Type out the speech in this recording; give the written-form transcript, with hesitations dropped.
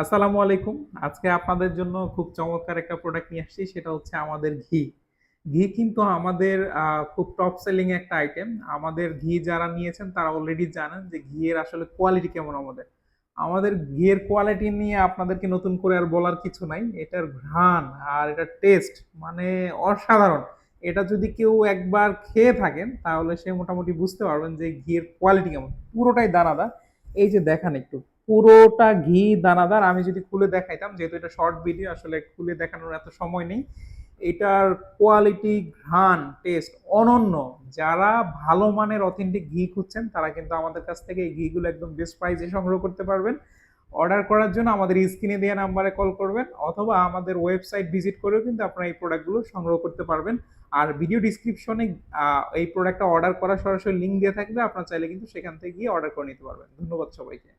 আসসালামু আলাইকুম। আজকে আপনাদের জন্য খুব চমৎকার একটা প্রোডাক্ট নিয়ে আসছি। সেটা হচ্ছে আমাদের ঘি। ঘি কিন্তু আমাদের খুব টপ সেলিং একটা আইটেম। আমাদের ঘি যারা নিয়েছেন তারা অলরেডি জানেন যে ঘিয়ের আসলে কোয়ালিটি কেমন আমাদের। আমাদের ঘিয়ের কোয়ালিটি নিয়ে আপনাদেরকে নতুন করে আর বলার কিছু নাই। এটার ঘ্রাণ আর এটার টেস্ট মানে অসাধারণ। এটা যদি কেউ একবার খেয়ে থাকেন তাহলে সে মোটামুটি বুঝতে পারবেন যে ঘিয়ের কোয়ালিটি কেমন। পুরোটাই দানাদার। এই যে দেখান একটু পুরোটা ঘি দানাদার। আমি যদি খুলে দেখাইতাম, যেহেতু এটা শর্ট ভিডিও আসলে খুলে দেখানোর এত সময় নেই। এটার কোয়ালিটি, ঘ্রাণ, টেস্ট অনন্য। যারা ভালো মানের অথেন্টিক ঘি খুঁজছেন তারা কিন্তু আমাদের কাছ থেকে এই ঘিগুলো একদম বেস্ট প্রাইসে সংগ্রহ করতে পারবেন। অর্ডার করার জন্য আমাদের স্ক্রিনে দেওয়া নাম্বারে কল করবেন অথবা আমাদের ওয়েবসাইট ভিজিট করেও কিন্তু আপনারা এই প্রোডাক্টগুলো সংগ্রহ করতে পারবেন। আর ভিডিও ডিসক্রিপশনে এই প্রোডাক্টটা অর্ডার করার সরাসরি লিঙ্ক দেওয়া থাকবে, আপনারা চাইলে কিন্তু সেখান থেকে গিয়ে অর্ডার করে নিতে পারবেন। ধন্যবাদ সবাইকে।